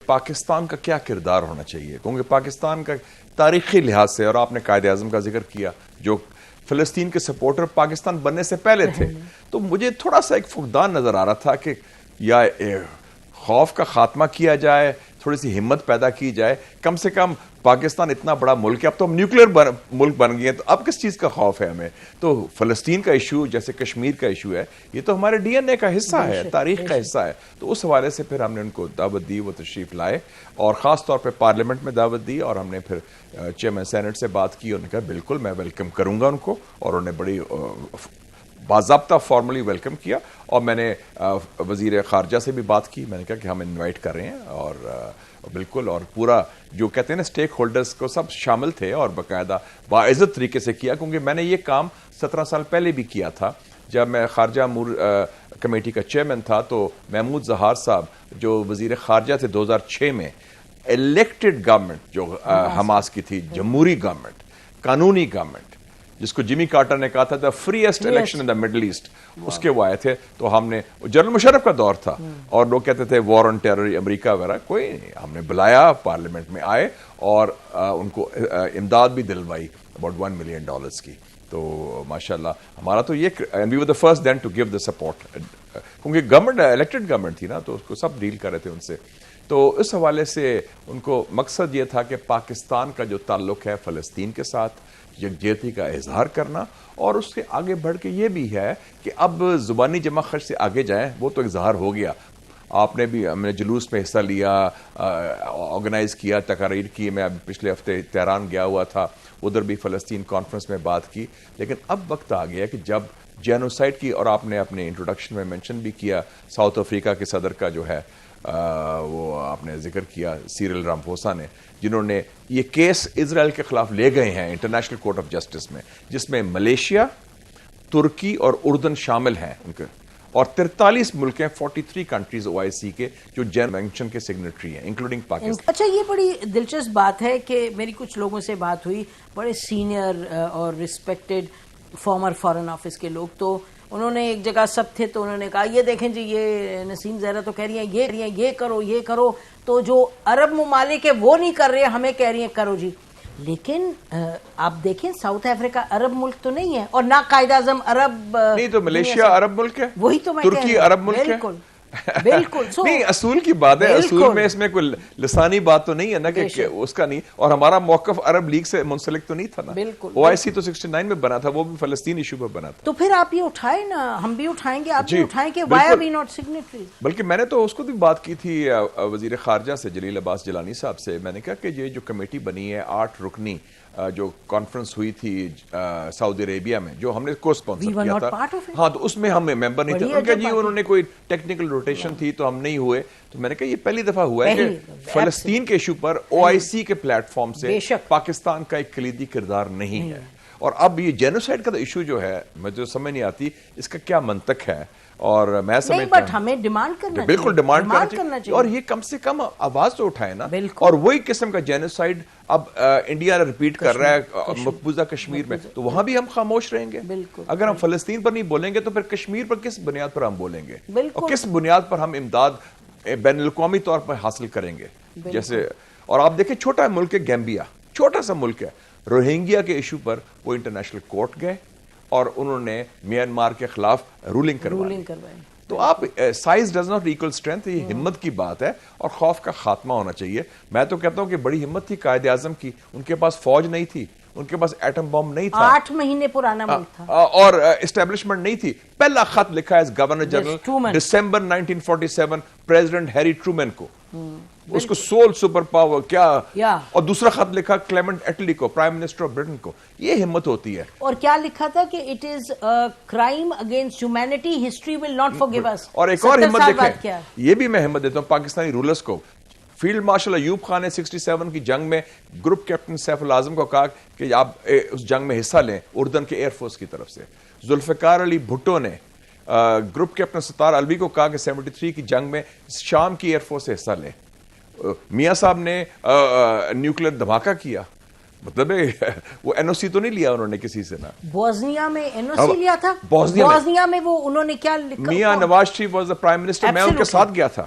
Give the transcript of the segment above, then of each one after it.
پاکستان کا کیا کردار ہونا چاہیے، کیونکہ پاکستان کا تاریخی لحاظ سے، اور آپ نے قائد اعظم کا ذکر کیا جو فلسطین کے سپورٹر پاکستان بننے سے پہلے تھے، تو مجھے تھوڑا سا ایک فقدان نظر آ رہا تھا کہ یا خوف کا خاتمہ کیا جائے، تھوڑی سی ہمت پیدا کی جائے، کم سے کم پاکستان اتنا بڑا ملک ہے، اب تو ہم نیوکلیر ملک بن گئے ہیں، تو اب کس چیز کا خوف ہے ہمیں؟ تو فلسطین کا ایشو جیسے کشمیر کا ایشو ہے، یہ تو ہمارے ڈی این اے کا حصہ ہے، تاریخ کا حصہ ہے، تو اس حوالے سے پھر ہم نے ان کو دعوت دی، وہ تشریف لائے اور خاص طور پہ پارلیمنٹ میں دعوت دی، اور ہم نے پھر چیئرمین سینٹ سے بات کی، انہوں نے کہا بالکل میں ویلکم کروں گا ان کو، اور انہوں نے بڑی باضابطہ فارملی ویلکم کیا، اور میں نے وزیر خارجہ سے بھی بات کی، میں نے کہا کہ ہم انوائٹ کر رہے ہیں، اور بالکل، اور پورا جو کہتے ہیں نا اسٹیک ہولڈرز کو سب شامل تھے، اور باقاعدہ باعزت طریقے سے کیا، کیونکہ میں نے یہ کام 17 سال پہلے بھی کیا تھا جب میں خارجہ امور کمیٹی کا چیئرمین تھا، تو محمود زہار صاحب جو وزیر خارجہ تھے 2006 میں، الیکٹڈ گورنمنٹ جو حماس کی تھی، جمہوری گورنمنٹ، قانونی گورنمنٹ، جس کو جمی کارٹر نے کہا تھا the first election in the Middle East, اس کے وہ آئے تھے، تو ہم نے جنرل مشرف کا دور تھا، اور لوگ کہتے تھے وار آن ٹیرر امریکہ وغیرہ، کوئی نہیں، ہم نے بلایا، پارلیمنٹ میں آئے اور ان کو امداد بھی دلوائی اباؤٹ $1 ملین کی، تو ماشاءاللہ ہمارا تو یہ we were the first then to give the support, کیونکہ گورنمنٹ الیکٹڈ گورنمنٹ تھی نا، تو اس کو سب ڈیل کر رہے تھے ان سے، تو اس حوالے سے ان کو مقصد یہ تھا کہ پاکستان کا جو تعلق ہے فلسطین کے ساتھ، یکجہتی کا اظہار کرنا، اور اس سے آگے بڑھ کے یہ بھی ہے کہ اب زبانی جمع خرچ سے آگے جائیں، وہ تو اظہار ہو گیا، آپ نے بھی، ہم نے جلوس میں حصہ لیا، آرگنائز کیا، تقاریر کی، میں اب پچھلے ہفتے تہران گیا ہوا تھا، ادھر بھی فلسطین کانفرنس میں بات کی، لیکن اب وقت آ گیا کہ جب جینوسائڈ کی، اور آپ نے اپنے انٹروڈکشن میں منشن بھی کیا ساؤتھ افریقہ کے صدر کا جو ہے وہ آپ نے ذکر کیا، سیرل رامپوسا نے، جنہوں نے یہ کیس اسرائیل کے خلاف لے گئے ہیں انٹرنیشنل کورٹ آف جسٹس میں، جس میں ملیشیا، ترکی اور اردن شامل ہیں ان کے، اور 43 ملک ہیں، 43 کنٹریز OIC کے جو کنونشن کے سگنیٹری ہیں انکلوڈنگ پاکستان۔ اچھا، یہ بڑی دلچسپ بات ہے کہ میری کچھ لوگوں سے بات ہوئی، بڑے سینئر اور ریسپیکٹڈ فارمر فارن آفس کے لوگ، تو انہوں نے ایک جگہ سب تھے، تو انہوں نے کہا یہ دیکھیں جی، یہ نسیم زہرا تو کہہ رہی ہیں یہ کرو یہ کرو، تو جو عرب ممالک ہے وہ نہیں کر رہے، ہمیں کہہ رہی ہیں کرو جی، لیکن آپ دیکھیں ساؤتھ افریقہ عرب ملک تو نہیں ہے، اور نہ قائد اعظم عرب نہیں، تو ملیشیا عرب ملک ہے، وہی تو میں ترکی عرب ملک ہے، بالکل نہیں، اصول کی بات ہے، اصول میں اس میں کوئی لسانی بات تو نہیں ہے نا کہ اس کا نہیں، اور ہمارا موقف عرب لیگ سے منسلک تو نہیں تھا نا، OIC تو 69 میں بنا تھا، وہ بھی فلسطین ایشو پر بنا تھا، تو پھر آپ یہ اٹھائیں نا، ہم بھی اٹھائیں گے، آپ بھی اٹھائیں کہ why are we not signatories؟ بلکہ میں نے تو اس کو بھی بات کی تھی وزیر خارجہ سے، جلیل عباس جیلانی صاحب سے، میں نے کہا کہ یہ جو کمیٹی بنی ہے 8 رکنی، جو کانفرنس ہوئی تھی سعودی عربیہ میں، جو ہم نے کو اسپانسر کیا تھا، ہاں، تو اس میں ہم ممبر نہیں تھے، ان کا جی انہوں نے کوئی ٹیکنیکل روٹیشن تھی تو ہم نہیں ہوئے، تو میں نے کہا یہ پہلی دفعہ ہوا ہے کہ فلسطین کے ایشو پر OIC کے پلیٹ فارم سے پاکستان کا ایک کلیدی کردار نہیں ہے، اور اب یہ جینوسائڈ کا ایشو جو ہے مجھے سمجھ نہیں آتی اس کا کیا منطق ہے، اور میں سمجھتا ہوں ہمیں ڈیمانڈ کرنا چاہیے، بالکل ڈیمانڈ کرنا چاہیے، اور یہ کم سے کم آواز تو اٹھائے نا، اور وہی قسم کا جینوسائڈ اب انڈیا ریپیٹ کر رہا ہے مقبوضہ کشمیر میں، تو وہاں بھی ہم خاموش رہیں گے، اگر ہم فلسطین پر نہیں بولیں گے تو پھر کشمیر پر کس بنیاد پر ہم بولیں گے، اور کس بنیاد پر ہم امداد بین الاقوامی طور پر حاصل کریں گے، جیسے، اور آپ دیکھیں چھوٹا ملک ہے گیمبیا، چھوٹا سا ملک ہے، روہنگیا کے ایشو پر وہ انٹرنیشنل کورٹ گئے اور انہوں نے میانمار کے خلاف رولنگ کروائی، تو آپ size does not equal strength, یہ ہمت کی بات ہے، اور خوف کا خاتمہ ہونا چاہیے، میں تو کہتا ہوں کہ بڑی ہمت تھی قائد اعظم کی، ان کے پاس فوج نہیں تھی، ان کے پاس ایٹم بم نہیں تھا، 8 مہینے پرانا ملک تھا، اور اسٹیبلشمنٹ نہیں تھی، پہلا خط لکھا ہے گورنر جنرل دسمبر 1947 پریزیڈنٹ ہیری ٹرومین کو، اس کو سول سپر پاور کیا، اور دوسرا خط لکھا کلیمنٹ ایٹلی کو، پرائم منسٹر آف برٹن کو، یہ ہمت ہوتی ہے، اور کیا لکھا تھا کہ it is crime against humanity, history will not forgive us, اور ایک اور ہمت دیکھیں، یہ بھی میں ہمت دیتا ہوں پاکستانی رولرز کو، فیلڈ مارشل ایوب خان نے 67 کی جنگ میں گروپ کیپٹن سیف العظم کو کہا کہ آپ اس جنگ میں حصہ لیں اردن کے ایئر فورس کی طرف سے، ذوالفقار علی بھٹو نے گروپ کیپٹن ستار الوی کو کہا کہ 73 کی جنگ میں شام کی ایئر فورس سے حصہ لیں، میاں صاحب نے نیوکلیر دھماکہ کیا، مطلب وہ NOC تو نہیں لیا انہوں نے کسی سے نا، بوسنیا میں NOC لیا تھا، بوسنیا میں وہ انہوں نے کیا لکھا، Mian Nawaz Sharif was the prime minister, میں ان کے ساتھ گیا تھا،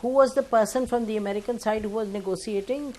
who was the person from the American side who was negotiating?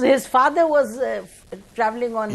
his father was traveling on